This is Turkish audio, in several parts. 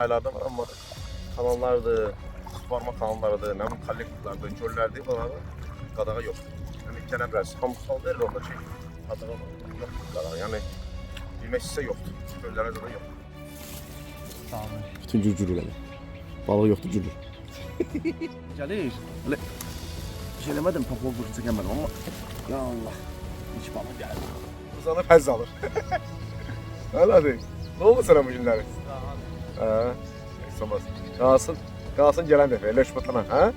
Aylarda var ama kanallardı, suvarma kanallardı, ne bileyim kollektorlardı, göllerdi falan qadağa yok. Yani gene biraz hamsal verir onda şey. Qadağa yok qadağa. Yani bilmək istəsə yoxdur. Göllərdə də yox. Sağ olun. Bütün cürcürləri. Balığı yoxdur cürcür. Gəlir. Öyle bir şey demedim, papuğu burnu çekemedim ama ya Allah. Hiç balık geldi. Uzanıb həzz alır. Hadi. Ne oldu sana bu günləri? Ha? Heç olmaz. Qalsın gələn dəfə, elə şübhətləmə, hə?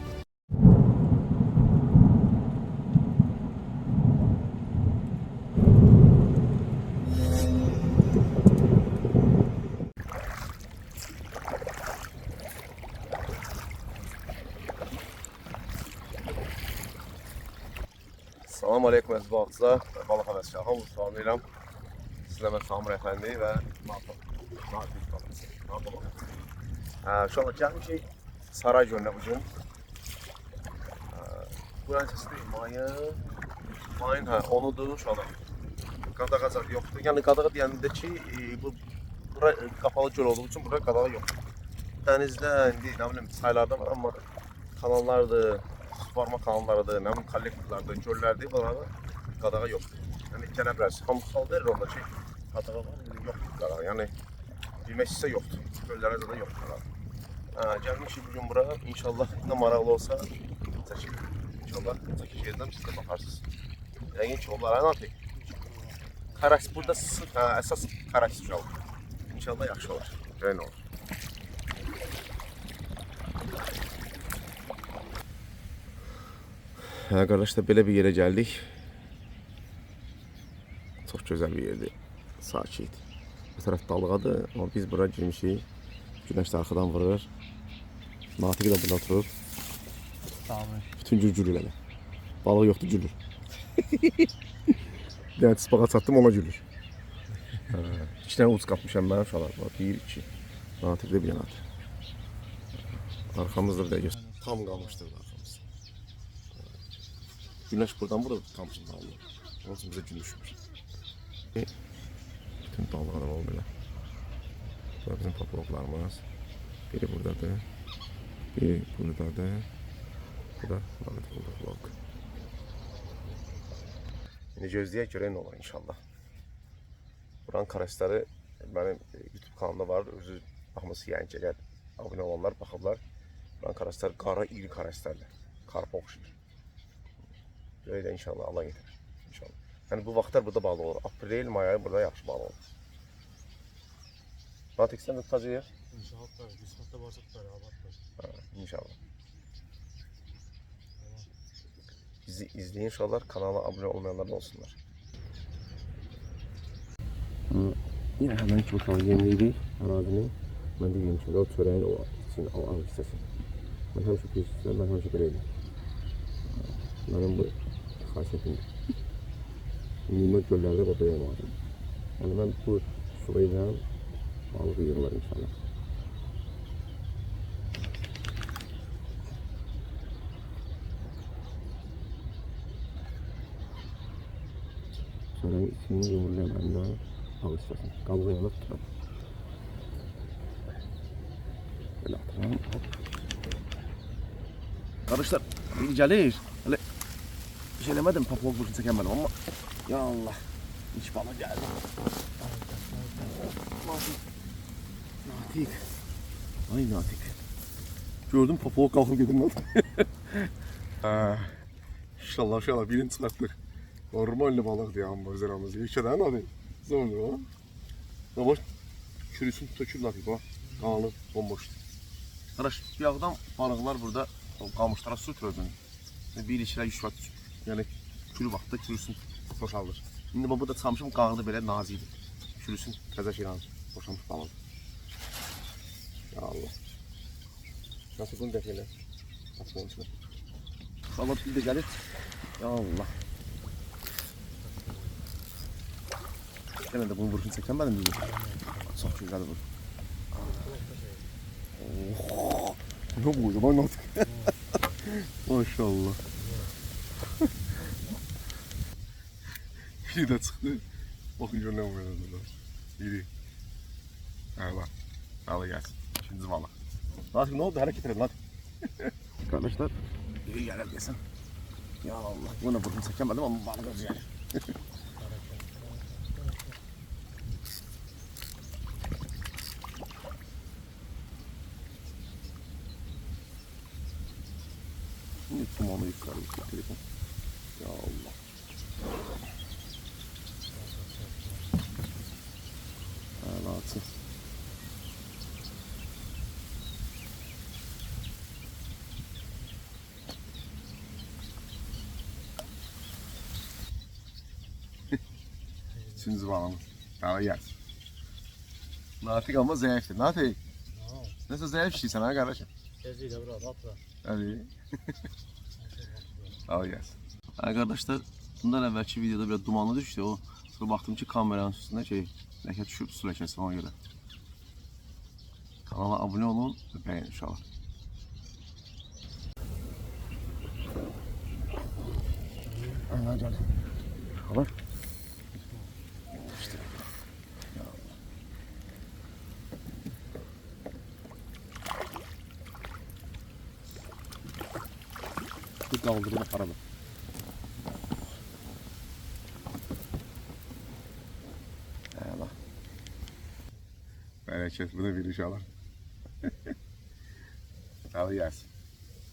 Salam aleykum əziz balıqçılar və balıq həvəskarlar. Hamınızı salamlayıram. Sizlə mən Samir Əfəndi və Nafiz balıqçısı. Şu anda gəlmişik Saray gölünə bugün. Buranın səsi deyil, mayın onudur şu anda. Qadağa yoxdur. Yəni qadağa deyəndə ki, bura qapalı göl olduğu üçün bura qadağa yoxdur. Dənizdə, indi nə bilim çaylarda var amma kanallardır, suvarma kanallarıdır, nə bilim kollektorlardır, göllərdir falan qadağa yoxdur. Yəni gene biraz hamsal verir onda ki, qadağa var, yoxdur qadağa. Yəni bilmək istəsə yoxdur. Göllərdə də yoxdur qadağa. Gəlmişik bugün bura. İnşallah ne maraqlı olsa çəkilir. İnşallah çəkişəcəm, siz də baxarsınız. Yəqin ki, onlar nafiq. Karas burada əsas karas olur. İnşallah yaxşı olur. Görən olur. Arkadaşlar belə bir yerə gəldik. Çox gözəl bir yerdir. Sakit. Bu tərəf dalğadır, amma biz bura girmişik. Güneş də arxadan vurur. Natiq də burada oturur. Sağ olun. Bütün cürcürləri. Balığı yoxdur cürcür. Bir dənə tisbağa çatdım, ona gülür. İki dənə uç qapmışam mən uşaqlar. Bir, iki. Natiqdə bir dənə. Arxamızda bir də göz. Tam qalmışdır arxamız. Güneş buradan burada tam qalır. Onun üçün bizə gün düşmür. Bütün dalğalar var belə. Bu da bizim papuqlarımız. Biri buradadır. Biri buradadır. Bu da burada. İndi gözləyək görək nə olur inşallah. Buranın karasları benim YouTube kanalımda var. Özü baxması yəni gələr. Abunə olanlar baxıblar. Buranın karasları qara iri karaslardır. Karpa oxşayır. Görək də inşallah Allah getirir. İnşallah. Yəni bu vaxtlar burada balıq olur. Aprel, may ayı burada yaxşı balıq olur. Natik sen de tutacağız. İnşallah qismətdə varsa beraber. İnşallah. Bizi izleyin inşallah. Kanala abone olmayanlar da olsunlar. Yine hemen ki bakalım yemliydik arazini. Ben de yemişim. O çöreğin o için o ağır hissesi. Ben hem şu piyasasından ben hem şu bireydim. Benim bu xasiyetimdir. Nimet göllerde burada yemedim. Yani ben bu suyla balık yiyorlar inşallah. Çöreğin içini yumurlayan ben de ağır hissesi. Kalığı yanıp tutalım. Böyle atalım. Arkadaşlar biri gelir. Öyle bir şey demedim, papuğu burnu çekemedim ama ya Allah. Hiç balık geldi. Natik. Ay natik. Gördüm papuğa kalkıp gidin lan. İnşallah birini çıkarttık. Normalde balık diye amma üzerimizde. İlkeden hadi. Sonra ha. Ama çürüsün tökül natik bak. Kanlı bomboş. Arkadaş bir yağdan balıklar burada kamışlara su türüdün. Bir içine yüşvat. Yani külü vaxtda çürüsün boşaldır. İndi bu da çamışım qağıdı belə nazikdir. Çürüsün təzə şeylə boşalmış balıq. Ya Allah. Nasıl bunu defneyle? Atma içine. Allah bir de gəlir. Ya Allah. Hemen de bunu vuruşunu çəkəmədim dedim. Çox gözəl vur. Oh. Ne bu zaman nasıl? Maşallah. Biri de çıktı. Bakın görünen bu yana. Biri. Ha bak. Al gelsin. üçüncü balıq. Natiq, ne oldu? Hərəkət edin, Natiq. Qardaşlar, iyi gəlir desən. Ya Allah, buna burnu çəkəmədim, amma balıq özü gəlir. Şimdi tumanı yukarı telefon. Ya Allah. Alatı. Üçüncü balığımız. Daha gelsin. Natiq ama zayıftır. Natiq, nasıl zayıf şeysən ha kardeşim? Geziyle bura bak bura. Hadi. Al gelsin. Arkadaşlar, bundan əvvəlki videoda biraz dumanlı düşdü. O sonra baxdım ki, kameranın üstündə ləkə düşüb su ləkəsi ona görə. Kanala abunə olun və bəyənin inşallah. Ana gəl. Xabar. İşte. Ya Allah. Bu kaldırma paralı. Allah. Bereket, bu da bir inşallah. Allah gelsin.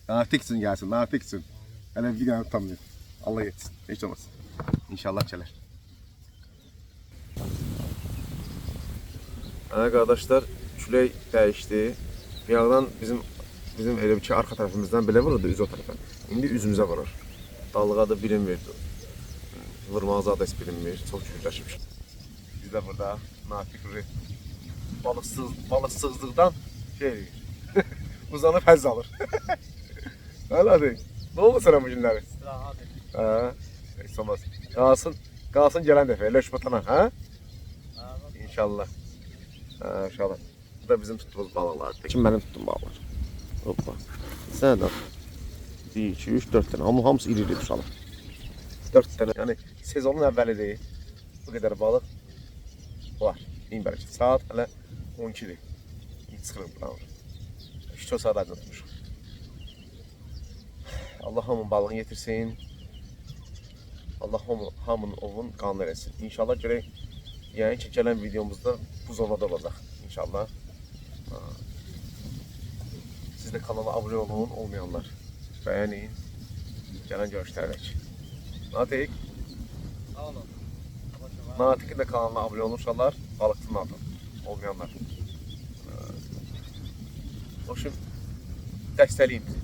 Natiksin gelsin, natiksin. Hele bir tane tutamıyor. Allah yetsin, hiç olmaz. İnşallah çeler. Arkadaşlar, külək dəyişdi. Bir yandan bizim elə bir ki, arxa tərəfimizdən belə vururdu üz o tərəfə. İndi üzümüzə vurur. Dalğa da bilinmir. Vurmağı zaten heç bilinmir. Çox gücləşmiş. Biz də burada Natiq balıqsızlıqdan uzanıb həzz alır. Hadi. Ne oldu sana bu günləri? Rahat. Ha, heç olmaz. Qalsın gələn dəfə, elə şübhatana, ha? İnşallah. Ha, inşallah. Bu da bizim tutduğumuz balıqlardır. Kim benim tutduğum balıqlar? Hoppa. Sən də 1, 2, 3, 4 tane. Amma hamısı iri-iri uşaqlar. 4 tane. Yəni sezonun əvvəlidir. Bu qədər balıq var. Deyin bəlkə. Saat hələ 12-dir. İlk çıxırıq buradan. 2 saat aydın tutmuşuq. Allah hamının balığını yetirsin. Allah hamının ovun qanlı eləsin. İnşallah görək. Yəni ki, gələn videomuzda bu zonada olacaq. İnşallah. Siz də kanala abunə olun, olmayanlar. Bəyənin. Gələn görüşlərək. Natiq. Sağ olun. Natiqin də kanalına abunə olursalar, balıqçının adı. Olmayanlar. Hoşum, dəstəliyin bizi.